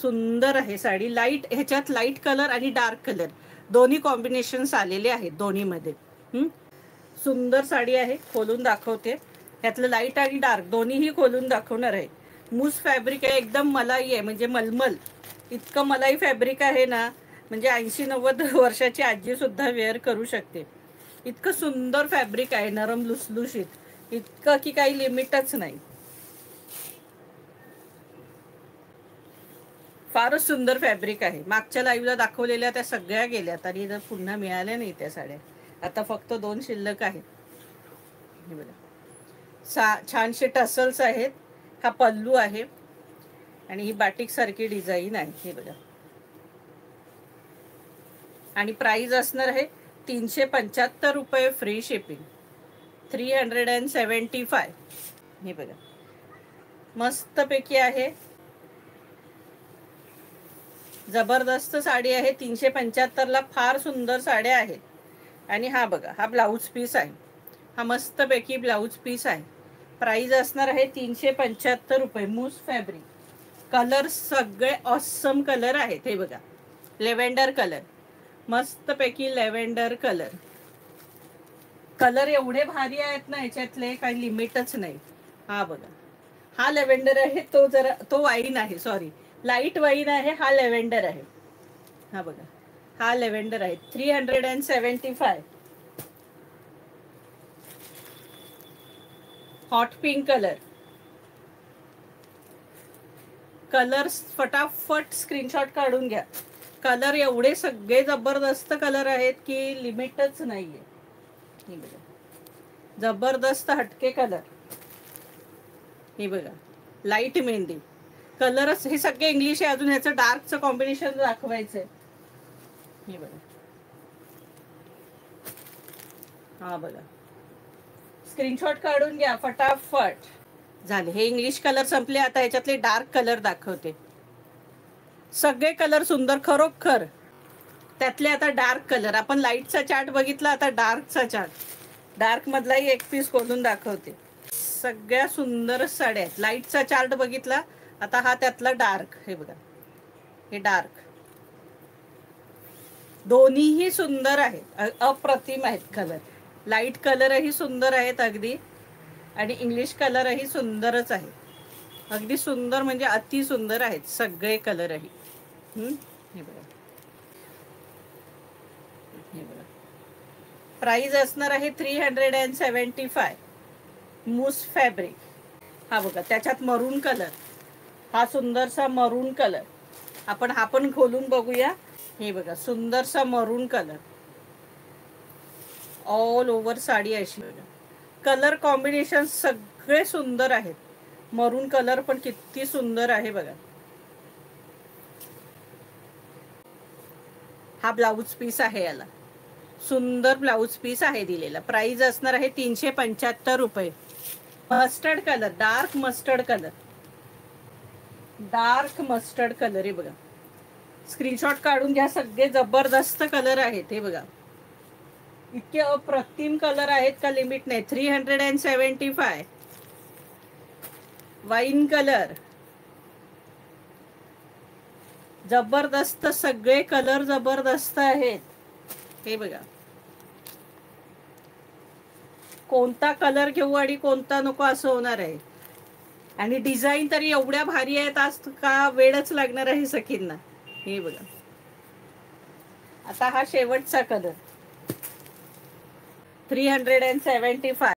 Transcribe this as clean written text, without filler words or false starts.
सुंदर आहे साडी. लाईट ह्याच्यात लाईट कलर आणि डार्क कलर दोन्ही कॉम्बिनेशन्स आलेले आहेत दोन्हीमध्ये. सुंदर साडी आहे. खोलून दाखवते. ह्यातलं लाईट आणि डार्क दोन्हीही खोलून दाखवणार आहे. मूस फॅब्रिक आहे, एकदम मलाई आहे, म्हणजे मलमल इतकं मलाई फॅब्रिक आहे ना, म्हणजे 80-90 वर्षाची आजी सुद्धा वेअर करू शकते. इतकं सुंदर फॅब्रिक आहे, नरम लुसलुशीत, इतकं की काही लिमिटच नाही. फारच सुंदर फॅब्रिक आहे. मागच्या लाईव्हला दाखवलेल्या त्या सगळ्या गेल्यात आणि पुन्हा मिळाल्या नाही त्या साड्या. आता फक्त 2 शिल्लक आहेत. हे बघा, छानशे टसल्स आहेत. हा पल्लू आहे आणि ही बाटिक सारखी डिझाईन आहे. हे बघा, आणि प्राइस असणार आहे 375 रुपये, फ्री शिपिंग, 375. हे बघा, मस्तपैकी आहे, जबरदस्त साडी आहे. 375ला फार सुंदर साड्या आहेत. आणि हा बघा, हा ब्लाऊज पीस आहे. हा मस्तपैकी ब्लाऊज पीस आहे. प्राइस असणार आहे 375 रुपये. मूस फॅब्रिक. कलर सगळे ऑसम कलर आहेत. हे बघा, लेव्हेंडर कलर, मस्तपैकी लेव्हेंडर कलर. कलर एवढे भारी आहेत ना याच्यातले, काही लिमिटच नाही. हा बघा, हा लेव्हेंडर आहे, तो वाईन आहे, सॉरी लाईट वाईन आहे, हा लेव्हेंडर आहे. हा बघा, हा लेव्हेंडर आहे. 375. Hot pink colour. कलर्स फटाफट स्क्रीनशॉट काढून घ्या. कलर एवढे सगळे जबरदस्त कलर आहेत की लिमिटच नाहीये. हे बघा, जबरदस्त हटके कलर. हे बघा, लाईट मेहंदी कलरच. हे सगळे इंग्लिश आहे. अजून ह्याचं डार्कचं कॉम्बिनेशन दाखवायचंय. हे बघा, हा बघा, स्क्रीनशॉट काढून घ्या फटाफट. झाले, हे इंग्लिश कलर संपले. आता ह्याच्यातले डार्क कलर दाखवते. सगळे कलर सुंदर खरोखर. त्यातले आता डार्क कलर. आपण लाईटचा चार्ट बघितला, आता डार्कचा चार्ट. डार्क मधलाही एक पीस खोलून दाखवते. सगळ्या सुंदर साड्या आहेत. लाईटचा चार्ट बघितला, आता हा त्यातला डार्क. हे बघा, हे डार्क. दोन्हीही सुंदर आहेत, अप्रतिम आहेत कलर. लाईट कलरही सुंदर आहेत अगदी, आणि इंग्लिश कलरही सुंदरच आहे. अगदी सुंदर म्हणजे अति सुंदर आहेत सगळे कलरही. हे बघा, हे बघा, प्राइस असणार आहे 375. मूस फॅब्रिक. हा बघा, त्याच्यात मरून कलर, हा सुंदरसा मरून कलर. आपण हा पण खोलून बघूया. हे बघा, सुंदरसा मरून कलर. ऑल ओव्हर साडी अशी. कलर कॉम्बिनेशन सगळे सुंदर आहेत. मरून कलर पण किती सुंदर आहे बघा. हा ब्लाऊज पीस आहे, याला सुंदर ब्लाऊज पीस आहे दिलेला. प्राइस असणार आहे 375 रुपये. Mustard colour, dark mustard colour, dark mustard colour. हे बघा, स्क्रीनशॉट काढून घ्या. सगळे जबरदस्त कलर आहेत. हे बघा, इतके अप्रतिम कलर आहेत का लिमिट नाही. 375. वाईन कलर, जबरदस्त, सगळे कलर जबरदस्त आहेत. हे बघा, कोणता कलर घेऊ आणि कोणता नको असं होणार आहे. आणि डिझाईन तरी एवढ्या भारी आहेत, आज का वेळच लागणार आहे सखींना. हे बघा, आता हा शेवटचा कलर, 375.